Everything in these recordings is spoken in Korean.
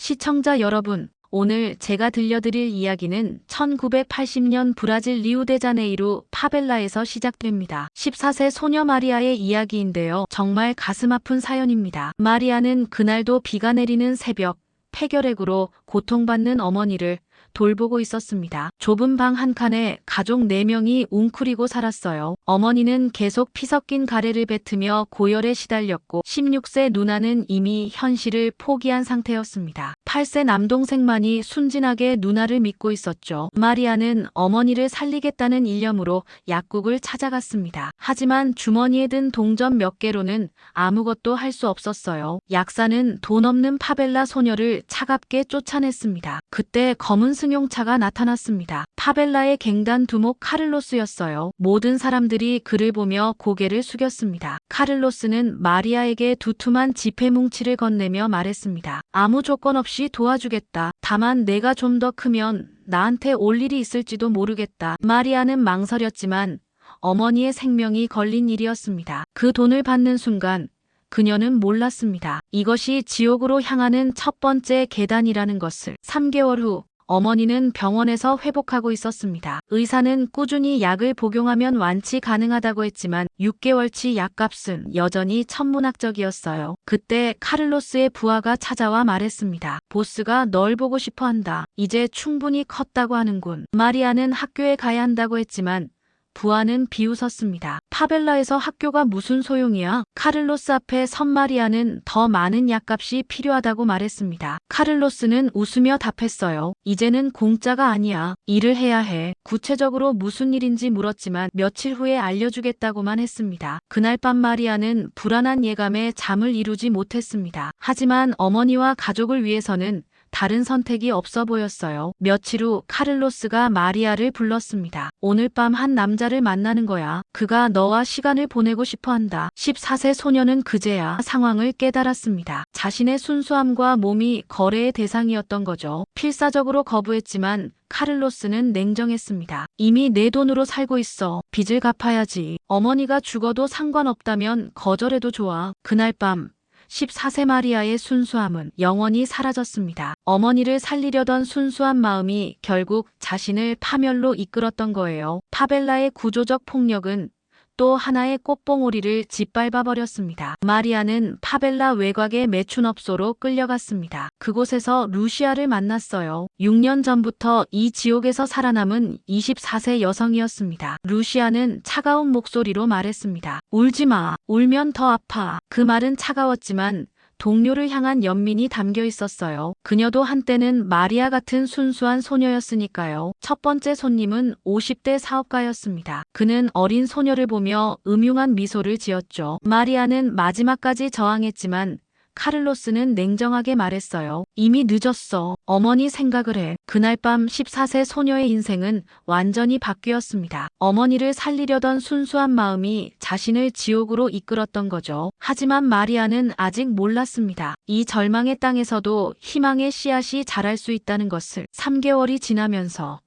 시청자 여러분, 오늘 제가 들려드릴 이야기는 1980년 브라질 리우데자네이루 파벨라에서 시작됩니다. 14세 소녀 마리아의 이야기인데요. 정말 가슴 아픈 사연입니다. 마리아는 그날도 비가 내리는 새벽, 폐결핵으로 고통받는 어머니를 돌보고 있었습니다. 좁은 방 한 칸에 가족 4명이 웅크리고 살았어요. 어머니는 계속 피 섞인 가래를 뱉으며 고열에 시달렸고 16세 누나는 이미 현실을 포기한 상태였습니다. 8세 남동생만이 순진하게 누나를 믿고 있었죠. 마리아는 어머니를 살리겠다는 일념으로 약국을 찾아갔습니다. 하지만 주머니에 든 동전 몇 개로는 아무것도 할 수 없었어요. 약사는 돈 없는 파벨라 소녀를 차갑게 쫓아냈습니다. 그때 검은 승용차가 나타났습니다. 파벨라의 갱단 두목 카를로스였어요. 모든 사람들이 그를 보며 고개를 숙였습니다. 카를로스는 마리아에게 두툼한 지폐 뭉치를 건네며 말했습니다. 아무 조건 없이 도와주겠다. 다만 내가 좀 더 크면 나한테 올 일이 있을지도 모르겠다. 마리아는 망설였지만 어머니의 생명이 걸린 일이었습니다. 그 돈을 받는 순간 그녀는 몰랐습니다. 이것이 지옥으로 향하는 첫 번째 계단이라는 것을. 3개월 후 어머니는 병원에서 회복하고 있었습니다. 의사는 꾸준히 약을 복용하면 완치 가능하다고 했지만 6개월치 약값은 여전히 천문학적이었어요. 그때 카를로스의 부하가 찾아와 말했습니다. 보스가 널 보고 싶어 한다. 이제 충분히 컸다고 하는군. 마리아는 학교에 가야 한다고 했지만 부하는 비웃었습니다. 파벨라에서 학교가 무슨 소용이야? 카를로스 앞에 선 마리아는 더 많은 약값이 필요하다고 말했습니다. 카를로스는 웃으며 답했어요. 이제는 공짜가 아니야. 일을 해야 해. 구체적으로 무슨 일인지 물었지만 며칠 후에 알려주겠다고만 했습니다. 그날 밤 마리아는 불안한 예감에 잠을 이루지 못했습니다. 하지만 어머니와 가족을 위해서는 다른 선택이 없어 보였어요. 며칠 후 카를로스가 마리아를 불렀습니다. 오늘 밤 한 남자를 만나는 거야. 그가 너와 시간을 보내고 싶어 한다. 14세 소녀는 그제야 상황을 깨달았습니다. 자신의 순수함과 몸이 거래의 대상이었던 거죠. 필사적으로 거부했지만 카를로스는 냉정했습니다. 이미 내 돈으로 살고 있어. 빚을 갚아야지. 어머니가 죽어도 상관없다면 거절해도 좋아. 그날 밤 14세 마리아의 순수함은 영원히 사라졌습니다. 어머니를 살리려던 순수한 마음이 결국 자신을 파멸로 이끌었던 거예요. 파벨라의 구조적 폭력은 또 하나의 꽃봉오리를 짓밟아버렸습니다. 마리아는 파벨라 외곽의 매춘업소로 끌려갔습니다. 그곳에서 루시아를 만났어요. 6년 전부터 이 지옥에서 살아남은 24세 여성이었습니다. 루시아는 차가운 목소리로 말했습니다. 울지 마. 울면 더 아파. 그 말은 차가웠지만 동료를 향한 연민이 담겨 있었어요. 그녀도 한때는 마리아 같은 순수한 소녀였으니까요. 첫 번째 손님은 50대 사업가였습니다. 그는 어린 소녀를 보며 음흉한 미소를 지었죠. 마리아는 마지막까지 저항했지만 카를로스는 냉정하게 말했어요. 이미 늦었어. 어머니 생각을 해. 그날 밤 14세 소녀의 인생은 완전히 바뀌었습니다. 어머니를 살리려던 순수한 마음이 자신을 지옥으로 이끌었던 거죠. 하지만 마리아는 아직 몰랐습니다. 이 절망의 땅에서도 희망의 씨앗이 자랄 수 있다는 것을. 3개월이 지나면서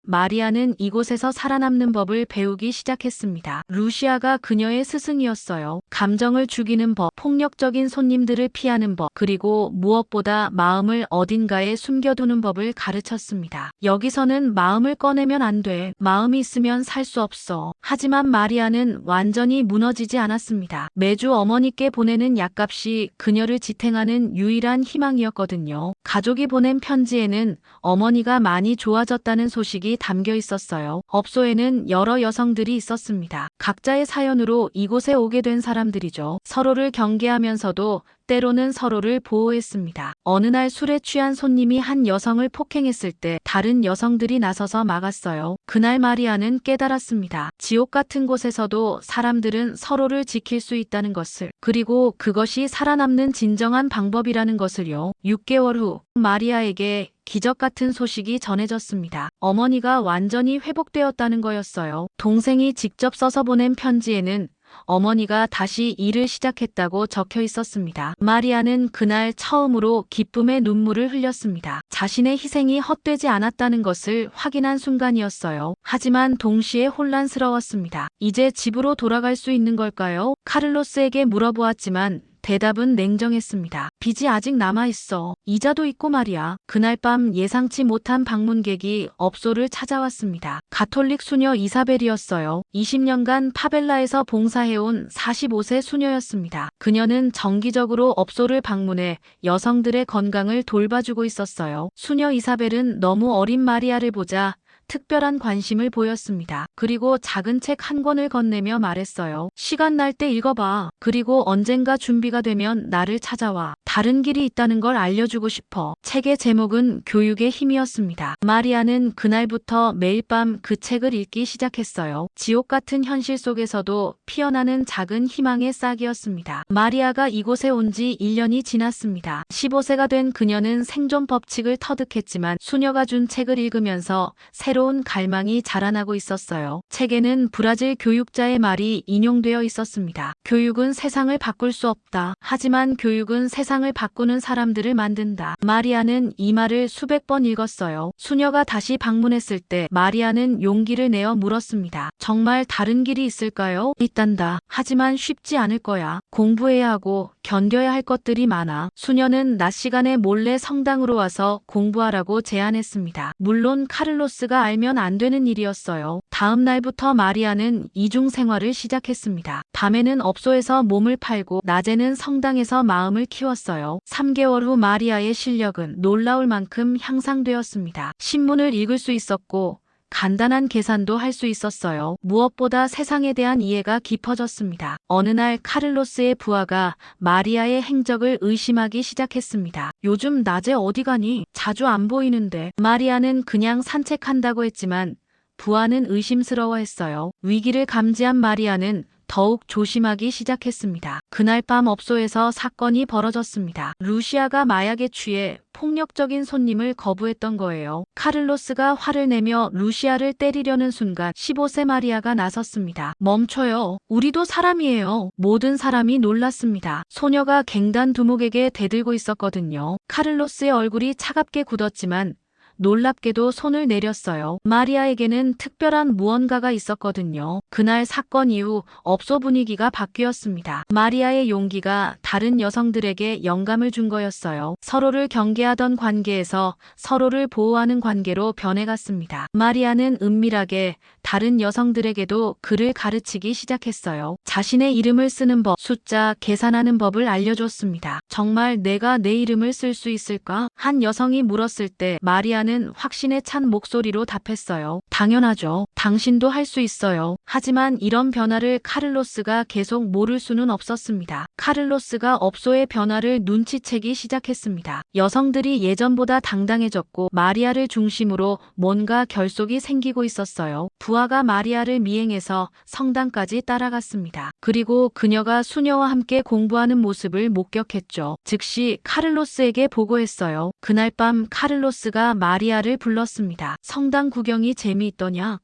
마리아는 이곳에서 살아남는 법을 배우기 시작했습니다. 루시아가 그녀의 스승이었어요. 감정을 죽이는 법, 폭력적인 손님들을 피하는 법, 그리고 무엇보다 마음을 어딘가에 숨겨두는 법을 가르쳤습니다. 여기서는 마음을 꺼내면 안 돼. 마음이 있으면 살 수 없어. 하지만 마리아는 완전히 무너지지 않았습니다. 매주 어머니께 보내는 약값이 그녀를 지탱하는 유일한 희망이었거든요. 가족이 보낸 편지에는 어머니가 많이 좋아졌다는 소식이 담겨 있었어요. 업소에는 여러 여성들이 있었습니다. 각자의 사연으로 이곳에 오게 된 사람들이죠. 서로를 경계하면서도 때로는 서로를 보호했습니다. 어느 날 술에 취한 손님이 한 여성을 폭행했을 때 다른 여성들이 나서서 막았어요. 그날 마리아는 깨달았습니다. 지옥 같은 곳에서도 사람들은 서로를 지킬 수 있다는 것을. 그리고 그것이 살아남는 진정한 방법이라는 것을요. 6개월 후 마리아에게 기적 같은 소식이 전해졌습니다. 어머니가 완전히 회복되었다는 거였어요. 동생이 직접 써서 보낸 편지에는 어머니가 다시 일을 시작했다고 적혀 있었습니다. 마리아는 그날 처음으로 기쁨의 눈물을 흘렸습니다. 자신의 희생이 헛되지 않았다는 것을 확인한 순간이었어요. 하지만 동시에 혼란스러웠습니다. 이제 집으로 돌아갈 수 있는 걸까요? 카를로스에게 물어보았지만 대답은 냉정했습니다. 빚이 아직 남아있어. 이자도 있고 말이야. 그날 밤 예상치 못한 방문객이 업소를 찾아왔습니다. 가톨릭 수녀 이사벨이었어요. 20년간 파벨라에서 봉사해온 45세 수녀였습니다. 그녀는 정기적으로 업소를 방문해 여성들의 건강을 돌봐주고 있었어요. 수녀 이사벨은 너무 어린 마리아를 보자 특별한 관심을 보였습니다. 그리고 작은 책 한 권을 건네며 말했어요. 시간 날 때 읽어봐. 그리고 언젠가 준비가 되면 나를 찾아와. 다른 길이 있다는 걸 알려주고 싶어. 책의 제목은 교육의 힘이었습니다. 마리아는 그날부터 매일 밤 그 책을 읽기 시작했어요. 지옥 같은 현실 속에서도 피어나는 작은 희망의 싹이었습니다. 마리아가 이곳에 온 지 1년이 지났습니다. 15세가 된 그녀는 생존 법칙을 터득했지만 수녀가 준 책을 읽으면서 새로운 갈망이 자라나고 있었어요. 책에는 브라질 교육자의 말이 인용되어 있었습니다. 교육은 세상을 바꿀 수 없다. 하지만 교육은 세상을 바꾸는 사람들을 만든다. 마리아는 이 말을 수백 번 읽었어요. 수녀가 다시 방문했을 때 마리아는 용기를 내어 물었습니다. 정말 다른 길이 있을까요? 있단다. 하지만 쉽지 않을 거야. 공부해야 하고 견뎌야 할 것들이 많아. 수녀는 낮 시간에 몰래 성당으로 와서 공부하라고 제안했습니다. 물론 카를로스가 알면 안 되는 일이었어요. 다음 날부터 마리아는 이중 생활을 시작했습니다. 밤에는 업소에서 몸을 팔고 낮에는 성당에서 마음을 키웠어요. 3개월 후 마리아의 실력은 놀라울 만큼 향상되었습니다. 신문을 읽을 수 있었고 간단한 계산도 할 수 있었어요. 무엇보다 세상에 대한 이해가 깊어졌습니다. 어느 날 카를로스의 부하가 마리아의 행적을 의심하기 시작했습니다. 요즘 낮에 어디 가니? 자주 안 보이는데. 마리아는 그냥 산책한다고 했지만 부하는 의심스러워했어요. 위기를 감지한 마리아는 더욱 조심하기 시작했습니다. 그날 밤 업소에서 사건이 벌어졌습니다. 루시아가 마약에 취해 폭력적인 손님을 거부했던 거예요. 카를로스가 화를 내며 루시아를 때리려는 순간 15세 마리아가 나섰습니다. 멈춰요. 우리도 사람이에요. 모든 사람이 놀랐습니다. 소녀가 갱단 두목에게 대들고 있었거든요. 카를로스의 얼굴이 차갑게 굳었지만 놀랍게도 손을 내렸어요. 마리아에게는 특별한 무언가가 있었거든요. 그날 사건 이후 업소 분위기가 바뀌었습니다. 마리아의 용기가 다른 여성들에게 영감을 준 거였어요. 서로를 경계하던 관계에서 서로를 보호하는 관계로 변해갔습니다. 마리아는 은밀하게 다른 여성들에게도 글을 가르치기 시작했어요. 자신의 이름을 쓰는 법, 숫자, 계산하는 법을 알려줬습니다. 정말 내가 내 이름을 쓸 수 있을까? 한 여성이 물었을 때 마리아는 확신에 찬 목소리로 답했어요. 당연하죠. 당신도 할 수 있어요. 하지만 이런 변화를 카를로스가 계속 모를 수는 없었습니다. 카를로스가 업소의 변화를 눈치채기 시작했습니다. 여성들이 예전보다 당당해졌고 마리아를 중심으로 뭔가 결속이 생기고 있었어요. 부하가 마리아를 미행해서 성당까지 따라갔습니다. 그리고 그녀가 수녀와 함께 공부하는 모습을 목격했죠. 즉시 카를로스에게 보고했어요. 그날 밤 카를로스가 마리아를 불렀습니다. 성당 구경이 재미있더냐?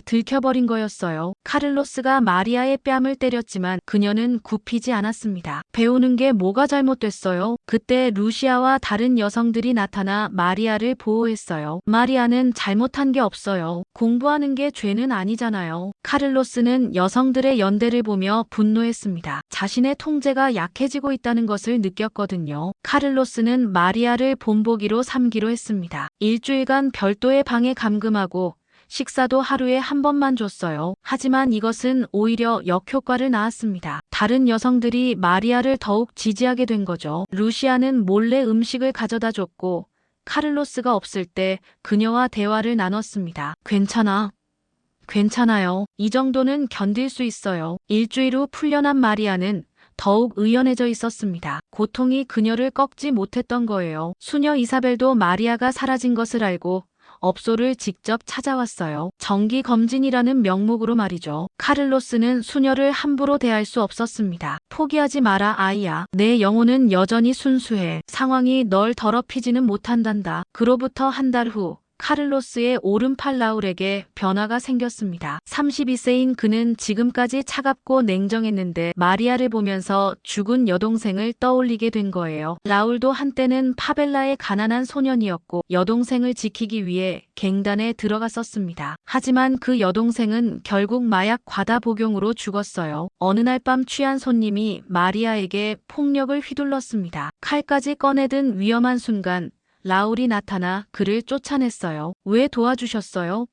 들켜버린 거였어요. 카를로스가 마리아의 뺨을 때렸지만 그녀는 굽히지 않았습니다. 배우는 게 뭐가 잘못됐어요? 그때 루시아와 다른 여성들이 나타나 마리아를 보호했어요. 마리아는 잘못한 게 없어요. 공부하는 게 죄는 아니잖아요. 카를로스는 여성들의 연대를 보며 분노했습니다. 자신의 통제가 약해지고 있다는 것을 느꼈거든요. 카를로스는 마리아를 본보기로 삼기로 했습니다. 일주일간 별도의 방에 감금하고 식사도 하루에 한 번만 줬어요. 하지만 이것은 오히려 역효과를 낳았습니다. 다른 여성들이 마리아를 더욱 지지하게 된 거죠. 루시아는 몰래 음식을 가져다 줬고 카를로스가 없을 때 그녀와 대화를 나눴습니다. 괜찮아. 괜찮아요. 이 정도는 견딜 수 있어요. 일주일 후 풀려난 마리아는 더욱 의연해져 있었습니다. 고통이 그녀를 꺾지 못했던 거예요. 수녀 이사벨도 마리아가 사라진 것을 알고 업소를 직접 찾아왔어요. 정기 검진이라는 명목으로 말이죠. 카를로스는 수녀를 함부로 대할 수 없었습니다. 포기하지 마라 아이야. 내 영혼은 여전히 순수해. 상황이 널 더럽히지는 못한단다. 그로부터 한 달 후 카를로스의 오른팔 라울에게 변화가 생겼습니다. 32세인 그는 지금까지 차갑고 냉정했는데 마리아를 보면서 죽은 여동생을 떠올리게 된 거예요. 라울도 한때는 파벨라의 가난한 소년이었고 여동생을 지키기 위해 갱단에 들어갔었습니다. 하지만 그 여동생은 결국 마약 과다 복용으로 죽었어요. 어느 날 밤 취한 손님이 마리아에게 폭력을 휘둘렀습니다. 칼까지 꺼내든 위험한 순간 라울이 나타나 그를 쫓아냈어요. 왜 도와주셨어요?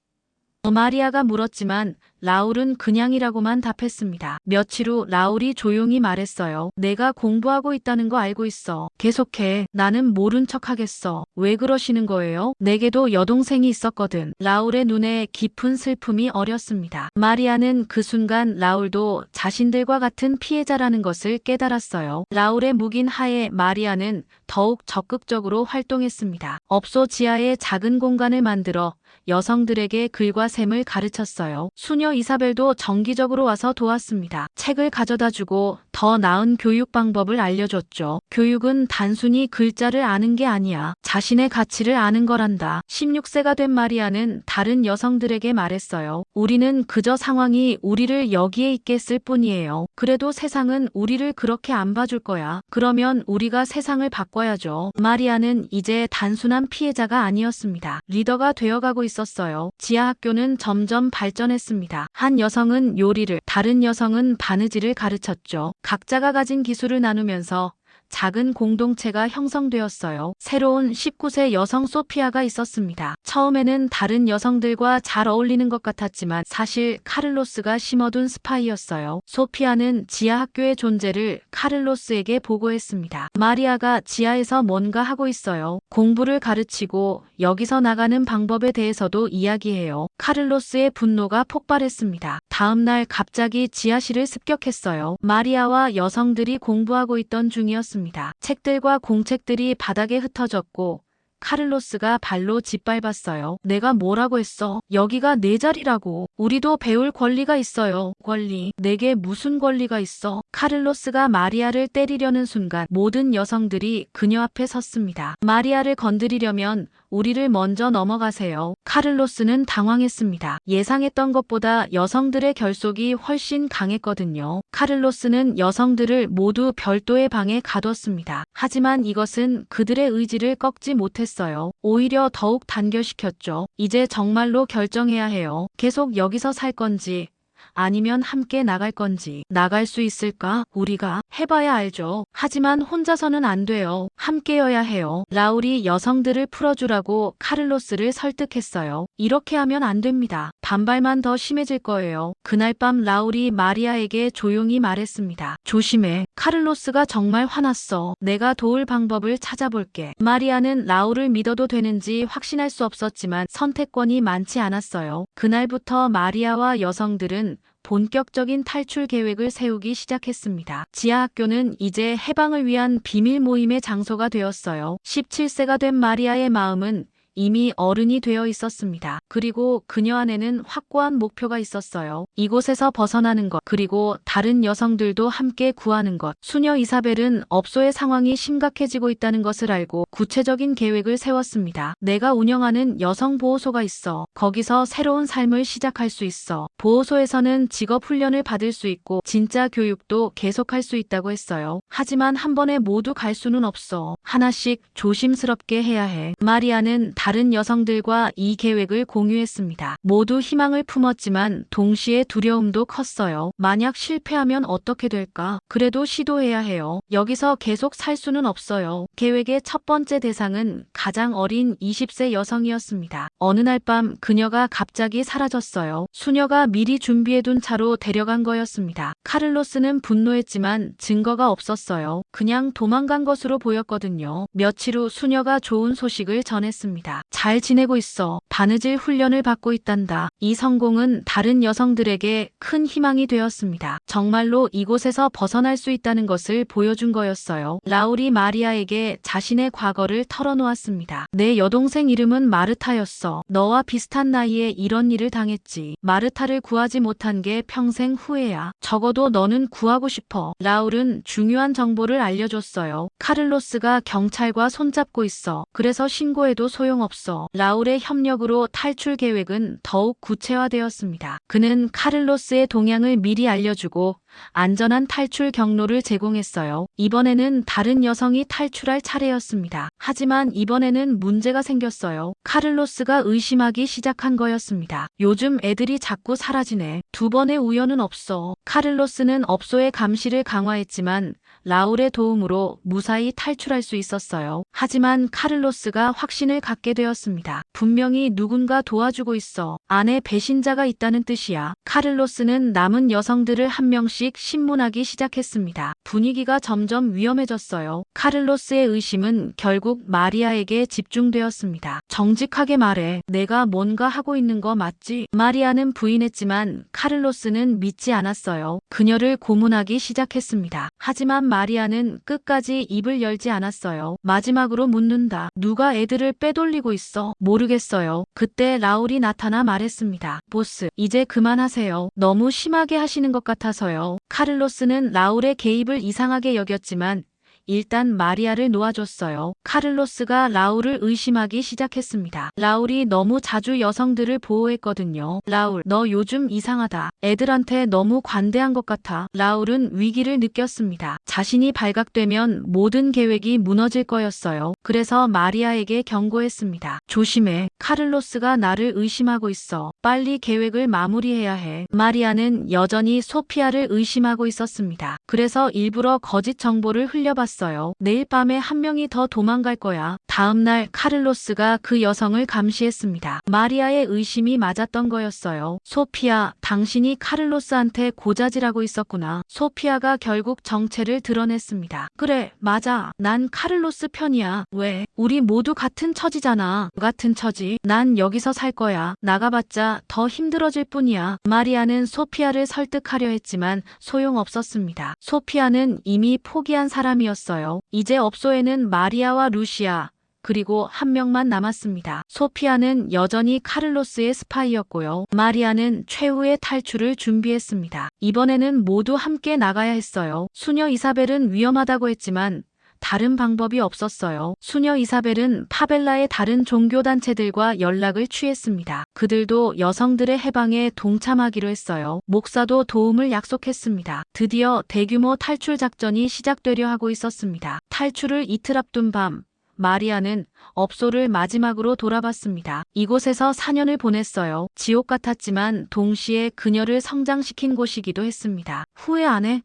마리아가 물었지만 라울은 그냥이라고만 답했습니다. 며칠 후 라울이 조용히 말했어요. 내가 공부하고 있다는 거 알고 있어. 계속해. 나는 모른 척 하겠어. 왜 그러시는 거예요? 내게도 여동생이 있었거든. 라울의 눈에 깊은 슬픔이 어렸습니다. 마리아는 그 순간 라울도 자신들과 같은 피해자라는 것을 깨달았어요. 라울의 묵인 하에 마리아는 더욱 적극적으로 활동했습니다. 업소 지하에 작은 공간을 만들어 여성들에게 글과 셈을 가르쳤어요. 수녀 이사벨도 정기적으로 와서 도왔습니다. 책을 가져다주고 더 나은 교육 방법을 알려줬죠. 교육은 단순히 글자를 아는 게 아니야. 자신의 가치를 아는 거란다. 16세가 된 마리아는 다른 여성들에게 말했어요. 우리는 그저 상황이 우리를 여기에 있게 했을 뿐이에요. 그래도 세상은 우리를 그렇게 안 봐줄 거야. 그러면 우리가 세상을 바꿔야죠. 마리아는 이제 단순한 피해자가 아니었습니다. 리더가 되어가고 있었어요. 지하 학교는 점점 발전했습니다. 한 여성은 요리를, 다른 여성은 바느질을 가르쳤죠. 각자가 가진 기술을 나누면서 작은 공동체가 형성되었어요. 새로운 19세 여성 소피아가 있었습니다. 처음에는 다른 여성들과 잘 어울리는 것 같았지만 사실 카를로스가 심어둔 스파이였어요. 소피아는 지하 학교의 존재를 카를로스에게 보고했습니다. 마리아가 지하에서 뭔가 하고 있어요. 공부를 가르치고 여기서 나가는 방법에 대해서도 이야기해요. 카를로스의 분노가 폭발했습니다. 다음 날 갑자기 지하실을 습격했어요. 마리아와 여성들이 공부하고 있던 중이었습니다. 책들과 공책들이 바닥에 흩어졌고 카를로스가 발로 짓밟았어요. 내가 뭐라고 했어? 여기가 내 자리라고. 우리도 배울 권리가 있어요. 권리. 내게 무슨 권리가 있어? 카를로스가 마리아를 때리려는 순간 모든 여성들이 그녀 앞에 섰습니다. 마리아를 건드리려면 우리를 먼저 넘어가세요. 카를로스는 당황했습니다. 예상했던 것보다 여성들의 결속이 훨씬 강했거든요. 카를로스는 여성들을 모두 별도의 방에 가뒀습니다. 하지만 이것은 그들의 의지를 꺾지 못했어요. 오히려 더욱 단결시켰죠. 이제 정말로 결정해야 해요. 계속 여기서 살 건지 아니면 함께 나갈 건지. 나갈 수 있을까? 우리가 해봐야 알죠. 하지만 혼자서는 안 돼요. 함께여야 해요. 라울이 여성들을 풀어주라고 카를로스를 설득했어요. 이렇게 하면 안 됩니다. 반발만 더 심해질 거예요. 그날 밤 라울이 마리아에게 조용히 말했습니다. 조심해. 카를로스가 정말 화났어. 내가 도울 방법을 찾아볼게. 마리아는 라울을 믿어도 되는지 확신할 수 없었지만 선택권이 많지 않았어요. 그날부터 마리아와 여성들은 본격적인 탈출 계획을 세우기 시작했습니다. 지하학교는 이제 해방을 위한 비밀 모임의 장소가 되었어요. 17세가 된 마리아의 마음은 이미 어른이 되어 있었습니다. 그리고 그녀 안에는 확고한 목표가 있었어요. 이곳에서 벗어나는 것, 그리고 다른 여성들도 함께 구하는 것. 수녀 이사벨은 업소의 상황이 심각해지고 있다는 것을 알고 구체적인 계획을 세웠습니다. 내가 운영하는 여성보호소가 있어. 거기서 새로운 삶을 시작할 수 있어. 보호소에서는 직업 훈련을 받을 수 있고 진짜 교육도 계속할 수 있다고 했어요. 하지만 한 번에 모두 갈 수는 없어. 하나씩 조심스럽게 해야 해. 마리아는 다른 여성들과 이 계획을 공유했습니다. 모두 희망을 품었지만 동시에 두려움도 컸어요. 만약 실패하면 어떻게 될까? 그래도 시도해야 해요. 여기서 계속 살 수는 없어요. 계획의 첫 번째 대상은 가장 어린 20세 여성이었습니다. 어느 날 밤 그녀가 갑자기 사라졌어요. 수녀가 미리 준비해둔 차로 데려간 거였습니다. 카를로스는 분노했지만 증거가 없었어요. 그냥 도망간 것으로 보였거든요. 며칠 후 수녀가 좋은 소식을 전했습니다. 잘 지내고 있어. 바느질 훈련을 받고 있단다. 이 성공은 다른 여성들에게 큰 희망이 되었습니다. 정말로 이곳에서 벗어날 수 있다는 것을 보여준 거였어요. 라울이 마리아에게 자신의 과거를 털어놓았습니다. 내 여동생 이름은 마르타였어. 너와 비슷한 나이에 이런 일을 당했지. 마르타를 구하지 못한 게 평생 후회야. 적어도 너는 구하고 싶어. 라울은 중요한 정보를 알려줬어요. 카를로스가 경찰과 손잡고 있어. 그래서 신고해도 소용없어. 소용없어. 라울의 협력으로 탈출 계획은 더욱 구체화되었습니다. 그는 카를로스의 동향을 미리 알려주고 안전한 탈출 경로를 제공했어요. 이번에는 다른 여성이 탈출할 차례였습니다. 하지만 이번에는 문제가 생겼어요. 카를로스가 의심하기 시작한 거였습니다. 요즘 애들이 자꾸 사라지네. 두 번의 우연은 없어. 카를로스는 업소의 감시를 강화했지만 라울의 도움으로 무사히 탈출할 수 있었어요. 하지만 카를로스가 확신을 갖게 되었습니다. 분명히 누군가 도와주고 있어. 안에 배신자가 있다는 뜻이야. 카를로스는 남은 여성들을 한 명씩 신문하기 시작했습니다. 분위기가 점점 위험해졌어요. 카를로스의 의심은 결국 마리아에게 집중되었습니다. 정직하게 말해. 내가 뭔가 하고 있는 거 맞지? 마리아는 부인했지만 카를로스는 믿지 않았어요. 그녀를 고문하기 시작했습니다. 하지만 마리아는 끝까지 입을 열지 않았어요. 마지막으로 묻는다. 누가 애들을 빼돌리고 있어? 모르겠어요. 그때 라울이 나타나 말했습니다. 보스, 이제 그만하세요. 너무 심하게 하시는 것 같아서요. 카를로스는 라울의 개입을 이상하게 여겼지만 일단 마리아를 놓아줬어요. 카를로스가 라울을 의심하기 시작했습니다. 라울이 너무 자주 여성들을 보호했거든요. 라울, 너 요즘 이상하다. 애들한테 너무 관대한 것 같아. 라울은 위기를 느꼈습니다. 자신이 발각되면 모든 계획이 무너질 거였어요. 그래서 마리아에게 경고했습니다. 조심해. 카를로스가 나를 의심하고 있어. 빨리 계획을 마무리해야 해. 마리아는 여전히 소피아를 의심하고 있었습니다. 그래서 일부러 거짓 정보를 흘려봤어요. 내일 밤에 한 명이 더 도망갈 거야. 다음 날 카를로스가 그 여성을 감시했습니다. 마리아의 의심이 맞았던 거였어요. 소피아, 당신이 카를로스한테 고자질하고 있었구나. 소피아가 결국 정체를 드러냈습니다. 그래, 맞아. 난 카를로스 편이야. 왜? 우리 모두 같은 처지잖아. 같은 처지? 난 여기서 살 거야. 나가봤자 더 힘들어질 뿐이야. 마리아는 소피아를 설득하려 했지만 소용없었습니다. 소피아는 이미 포기한 사람이었어요. 이제 업소에는 마리아와 루시아, 그리고 한 명만 남았습니다. 소피아는 여전히 카를로스의 스파이였고요. 마리아는 최후의 탈출을 준비했습니다. 이번에는 모두 함께 나가야 했어요. 수녀 이사벨은 위험하다고 했지만 다른 방법이 없었어요. 수녀 이사벨은 파벨라의 다른 종교단체들과 연락을 취했습니다. 그들도 여성들의 해방에 동참하기로 했어요. 목사도 도움을 약속했습니다. 드디어 대규모 탈출 작전이 시작되려 하고 있었습니다. 탈출을 이틀 앞둔 밤, 마리아는 업소를 마지막으로 돌아봤습니다. 이곳에서 4년을 보냈어요. 지옥 같았지만 동시에 그녀를 성장시킨 곳이기도 했습니다. 후회 안 해?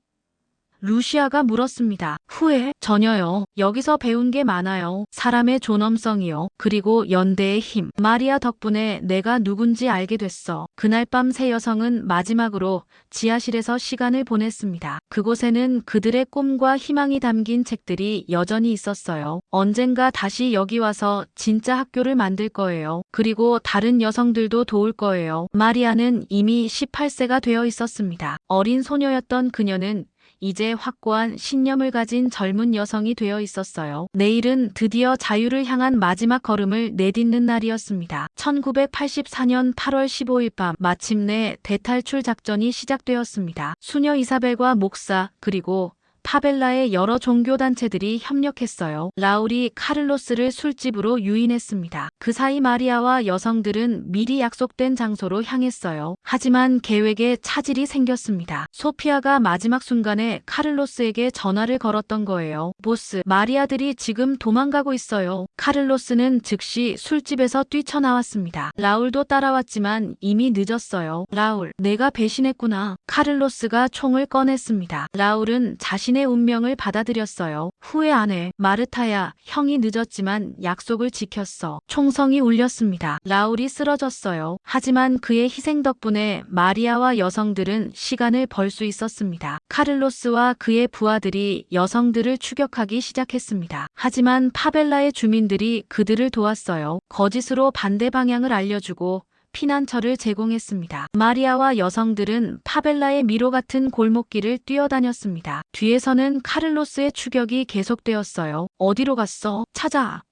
루시아가 물었습니다. 후회? 전혀요. 여기서 배운 게 많아요. 사람의 존엄성이요. 그리고 연대의 힘. 마리아 덕분에 내가 누군지 알게 됐어. 그날 밤 세 여성은 마지막으로 지하실에서 시간을 보냈습니다. 그곳에는 그들의 꿈과 희망이 담긴 책들이 여전히 있었어요. 언젠가 다시 여기 와서 진짜 학교를 만들 거예요. 그리고 다른 여성들도 도울 거예요. 마리아는 이미 18세가 되어 있었습니다. 어린 소녀였던 그녀는 이제 확고한 신념을 가진 젊은 여성이 되어 있었어요. 내일은 드디어 자유를 향한 마지막 걸음을 내딛는 날이었습니다. 1984년 8월 15일 밤 마침내 대탈출 작전이 시작되었습니다. 수녀 이사벨과 목사 그리고 파벨라의 여러 종교단체들이 협력했어요. 라울이 카를로스를 술집으로 유인했습니다. 그 사이 마리아와 여성들은 미리 약속된 장소로 향했어요. 하지만 계획에 차질이 생겼습니다. 소피아가 마지막 순간에 카를로스에게 전화를 걸었던 거예요. 보스, 마리아들이 지금 도망가고 있어요. 카를로스는 즉시 술집에서 뛰쳐나왔습니다. 라울도 따라왔지만 이미 늦었어요. 라울, 내가 배신했구나. 카를로스가 총을 꺼냈습니다. 라울은 자신의 운명을 받아들였어요. 후회 안 해. 마르타야, 형이 늦었지만 약속을 지켰어. 총성이 울렸습니다. 라울이 쓰러졌어요. 하지만 그의 희생 덕분에 마리아와 여성들은 시간을 벌 수 있었습니다. 카를로스와 그의 부하들이 여성들을 추격하기 시작했습니다. 하지만 파벨라의 주민들이 그들을 도왔어요. 거짓으로 반대 방향을 알려주고 피난처를 제공했습니다. 마리아와 여성들은 파벨라의 미로 같은 골목길을 뛰어다녔습니다. 뒤에서는 카를로스의 추격이 계속되었어요. 어디로 갔어? 찾아.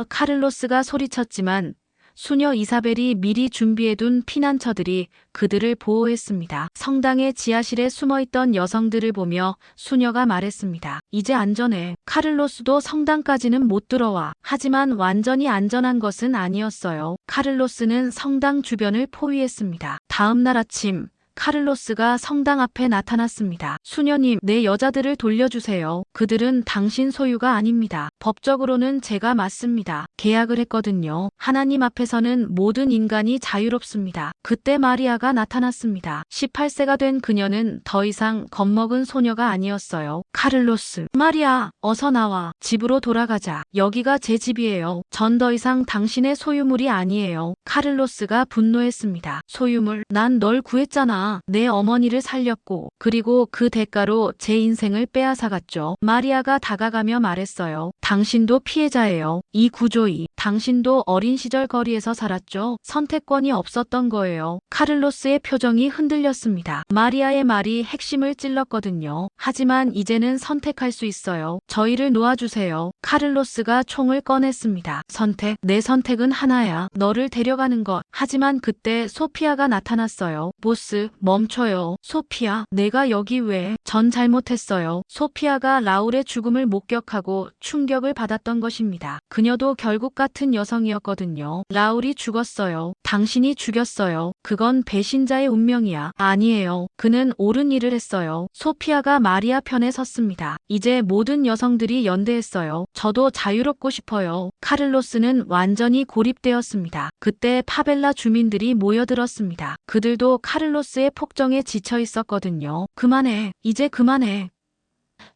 카를로스가 소리쳤지만 수녀 이사벨이 미리 준비해둔 피난처들이 그들을 보호했습니다. 성당의 지하실에 숨어있던 여성들을 보며 수녀가 말했습니다. 이제 안전해. 카를로스도 성당까지는 못 들어와. 하지만 완전히 안전한 것은 아니었어요. 카를로스는 성당 주변을 포위했습니다. 다음 날 아침 카를로스가 성당 앞에 나타났습니다. 수녀님, 내 여자들을 돌려주세요. 그들은 당신 소유가 아닙니다. 법적으로는 제가 맞습니다. 계약을 했거든요. 하나님 앞에서는 모든 인간이 자유롭습니다. 그때 마리아가 나타났습니다. 18세가 된 그녀는 더 이상 겁먹은 소녀가 아니었어요. 카를로스, 마리아, 어서 나와. 집으로 돌아가자. 여기가 제 집이에요. 전 더 이상 당신의 소유물이 아니에요. 카를로스가 분노했습니다. 소유물? 난 널 구했잖아. 내 어머니를 살렸고 그리고 그 대가로 제 인생을 빼앗아갔죠. 마리아가 다가가며 말했어요. 당신도 피해자예요. 이 구조이. 당신도 어린 시절 거리에서 살았죠. 선택권이 없었던 거예요. 카를로스의 표정이 흔들렸습니다. 마리아의 말이 핵심을 찔렀거든요. 하지만 이제는 선택할 수 있어요. 저희를 놓아주세요. 카를로스가 총을 꺼냈습니다. 선택? 내 선택은 하나야. 너를 데려가는 것. 하지만 그때 소피아가 나타났어요. 보스, 멈춰요. 소피아, 내가 여기 왜? 전 잘못했어요. 소피아가 라울의 죽음을 목격하고 충격을 받았던 것입니다. 그녀도 결국 같은 여성이었거든요. 라울이 죽었어요. 당신이 죽였어요. 그건 배신자의 운명이야. 아니에요. 그는 옳은 일을 했어요. 소피아가 마리아 편에 섰습니다. 이제 모든 여성들이 연대했어요. 저도 자유롭고 싶어요. 카를로스는 완전히 고립되었습니다. 그때 파벨라 주민들이 모여들었습니다. 그들도 카를로스의 폭정에 지쳐 있었거든요. 그만해. 이제 그만해.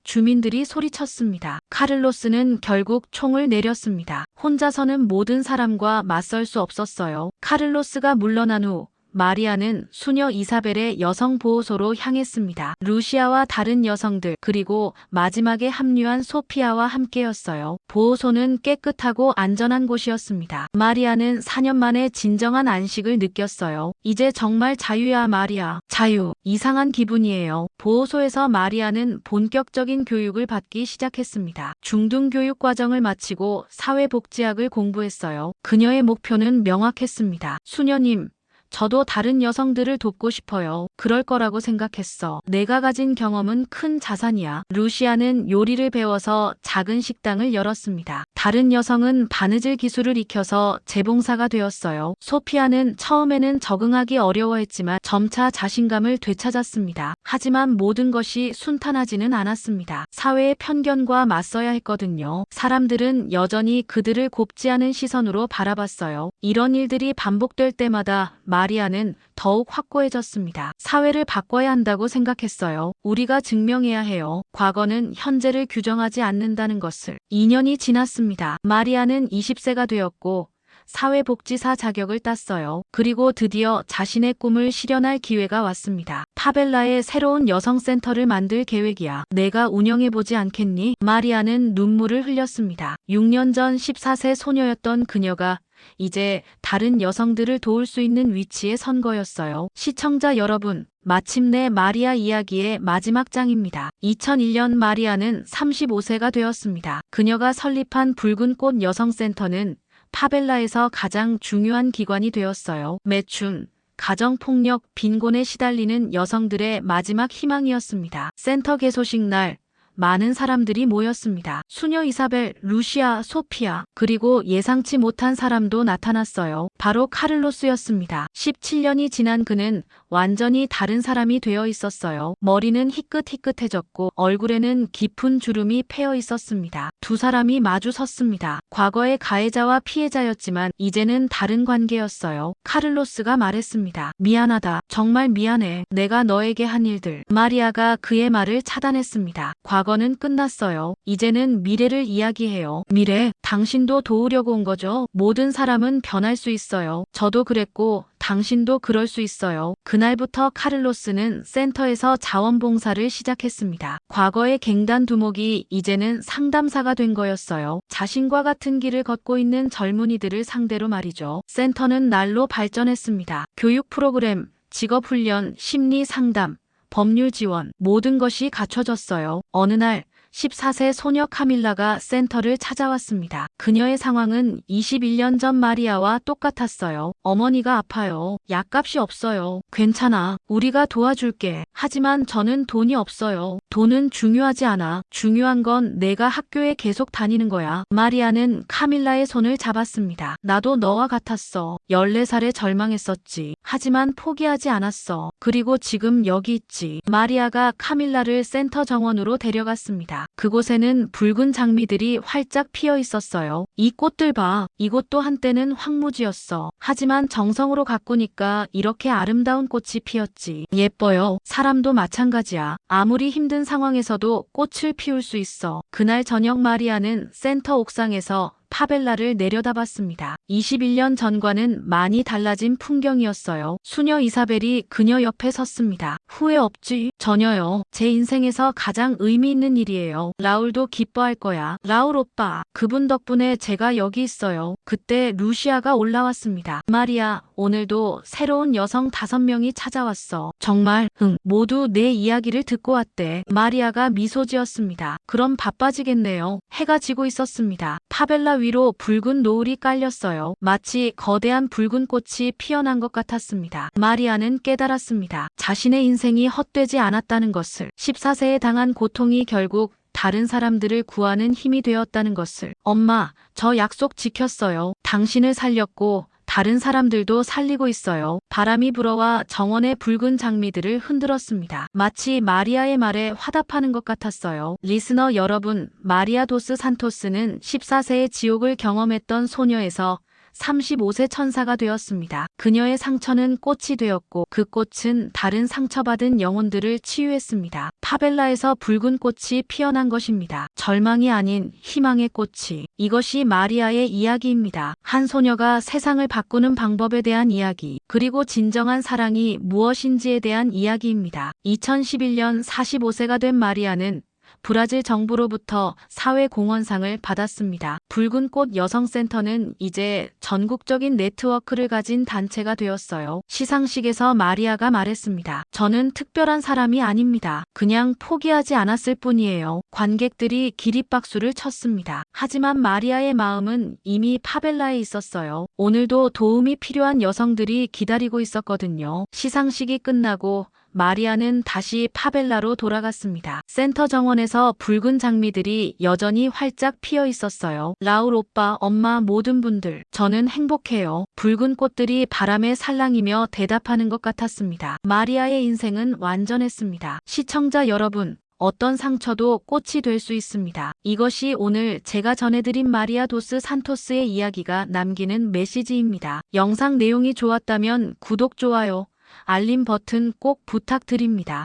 주민들이 소리쳤습니다. 카를로스는 결국 총을 내렸습니다. 혼자서는 모든 사람과 맞설 수 없었어요. 카를로스가 물러난 후 마리아는 수녀 이사벨의 여성보호소로 향했습니다. 루시아와 다른 여성들 그리고 마지막에 합류한 소피아와 함께였어요. 보호소는 깨끗하고 안전한 곳이었습니다. 마리아는 4년 만에 진정한 안식을 느꼈어요. 이제 정말 자유야 마리아. 자유. 이상한 기분이에요. 보호소에서 마리아는 본격적인 교육을 받기 시작했습니다. 중등교육 과정을 마치고 사회복지학을 공부했어요. 그녀의 목표는 명확했습니다. 수녀님, 저도 다른 여성들을 돕고 싶어요. 그럴 거라고 생각했어. 내가 가진 경험은 큰 자산이야. 루시아는 요리를 배워서 작은 식당을 열었습니다. 다른 여성은 바느질 기술을 익혀서 재봉사가 되었어요. 소피아는 처음에는 적응하기 어려워했지만 점차 자신감을 되찾았습니다. 하지만 모든 것이 순탄하지는 않았습니다. 사회의 편견과 맞서야 했거든요. 사람들은 여전히 그들을 곱지 않은 시선으로 바라봤어요. 이런 일들이 반복될 때마다 마리아는 더욱 확고해졌습니다. 사회를 바꿔야 한다고 생각했어요. 우리가 증명해야 해요. 과거는 현재를 규정하지 않는다는 것을. 2년이 지났습니다. 마리아는 20세가 되었고 사회복지사 자격을 땄어요. 그리고 드디어 자신의 꿈을 실현할 기회가 왔습니다. 파벨라에 새로운 여성센터를 만들 계획이야. 내가 운영해보지 않겠니? 마리아는 눈물을 흘렸습니다. 6년 전 14세 소녀였던 그녀가 이제 다른 여성들을 도울 수 있는 위치에 선 거였어요. 시청자 여러분, 마침내 마리아 이야기의 마지막 장입니다. 2001년 마리아는 35세가 되었습니다. 그녀가 설립한 붉은 꽃 여성센터는 파벨라에서 가장 중요한 기관이 되었어요. 매춘, 가정폭력, 빈곤에 시달리는 여성들의 마지막 희망이었습니다. 센터 개소식 날, 많은 사람들이 모였습니다. 수녀 이사벨, 루시아, 소피아, 그리고 예상치 못한 사람도 나타났어요. 바로 카를로스였습니다. 17년이 지난 그는 완전히 다른 사람이 되어 있었어요. 머리는 희끗희끗해졌고 얼굴에는 깊은 주름이 패여 있었습니다. 두 사람이 마주 섰습니다. 과거의 가해자와 피해자였지만 이제는 다른 관계였어요. 카를로스가 말했습니다. 미안하다. 정말 미안해. 내가 너에게 한 일들. 마리아가 그의 말을 차단했습니다. 과거는 끝났어요. 이제는 미래를 이야기해요. 미래? 당신도 도우려고 온 거죠? 모든 사람은 변할 수 있어요. 저도 그랬고 당신도 그럴 수 있어요. 그날부터 카를로스는 센터에서 자원봉사를 시작했습니다. 과거의 갱단 두목이 이제는 상담사가 된 거였어요. 자신과 같은 길을 걷고 있는 젊은이들을 상대로 말이죠. 센터는 날로 발전했습니다. 교육 프로그램, 직업훈련, 심리 상담, 법률 지원, 모든 것이 갖춰졌어요. 어느 날 14세 소녀 카밀라가 센터를 찾아왔습니다. 그녀의 상황은 21년 전 마리아와 똑같았어요. 어머니가 아파요. 약값이 없어요. 괜찮아. 우리가 도와줄게. 하지만 저는 돈이 없어요. 돈은 중요하지 않아. 중요한 건 내가 학교에 계속 다니는 거야. 마리아는 카밀라의 손을 잡았습니다. 나도 너와 같았어. 14살에 절망했었지. 하지만 포기하지 않았어. 그리고 지금 여기 있지. 마리아가 카밀라를 센터 정원으로 데려갔습니다. 그곳에는 붉은 장미들이 활짝 피어 있었어요. 이 꽃들 봐. 이곳도 한때는 황무지였어. 하지만 정성으로 가꾸니까 이렇게 아름다운 꽃이 피었지. 예뻐요. 사람도 마찬가지야. 아무리 힘든 상황에서도 꽃을 피울 수 있어. 그날 저녁 마리아는 센터 옥상에서 파벨라를 내려다봤습니다. 21년 전과는 많이 달라진 풍경이었어요. 수녀 이사벨이 그녀 옆에 섰습니다. 후회 없지? 전혀요. 제 인생에서 가장 의미 있는 일이에요. 라울도 기뻐할 거야. 라울 오빠, 그분 덕분에 제가 여기 있어요. 그때 루시아가 올라왔습니다. 마리아, 오늘도 새로운 여성 5명이 찾아왔어. 정말? 응. 모두 내 이야기를 듣고 왔대. 마리아가 미소 지었습니다. 그럼 바빠지겠네요. 해가 지고 있었습니다. 파벨라 위로 붉은 노을이 깔렸어요. 마치 거대한 붉은 꽃이 피어난 것 같았습니다. 마리아는 깨달았습니다. 자신의 인생이 헛되지 않았다는 것을. 14세에 당한 고통이 결국 다른 사람들을 구하는 힘이 되었다는 것을. 엄마, 저 약속 지켰어요. 당신을 살렸고 다른 사람들도 살리고 있어요. 바람이 불어와 정원의 붉은 장미들을 흔들었습니다. 마치 마리아의 말에 화답하는 것 같았어요. 리스너 여러분, 마리아 도스 산토스는 14세의 지옥을 경험했던 소녀에서 35세 천사가 되었습니다. 그녀의 상처는 꽃이 되었고 그 꽃은 다른 상처받은 영혼들을 치유했습니다. 파벨라에서 붉은 꽃이 피어난 것입니다. 절망이 아닌 희망의 꽃이. 이것이 마리아의 이야기입니다. 한 소녀가 세상을 바꾸는 방법에 대한 이야기, 그리고 진정한 사랑이 무엇인지에 대한 이야기입니다. 2011년 45세가 된 마리아는 브라질 정부로부터 사회공헌상을 받았습니다. 붉은 꽃 여성센터는 이제 전국적인 네트워크를 가진 단체가 되었어요. 시상식에서 마리아가 말했습니다. 저는 특별한 사람이 아닙니다. 그냥 포기하지 않았을 뿐이에요. 관객들이 기립박수를 쳤습니다. 하지만 마리아의 마음은 이미 파벨라에 있었어요. 오늘도 도움이 필요한 여성들이 기다리고 있었거든요. 시상식이 끝나고 마리아는 다시 파벨라로 돌아갔습니다. 센터 정원에서 붉은 장미들이 여전히 활짝 피어 있었어요. 라울 오빠, 엄마, 모든 분들, 저는 행복해요. 붉은 꽃들이 바람에 살랑이며 대답하는 것 같았습니다. 마리아의 인생은 완전했습니다. 시청자 여러분, 어떤 상처도 꽃이 될 수 있습니다. 이것이 오늘 제가 전해드린 마리아 도스 산토스의 이야기가 남기는 메시지입니다. 영상 내용이 좋았다면 구독, 좋아요, 알림 버튼 꼭 부탁드립니다.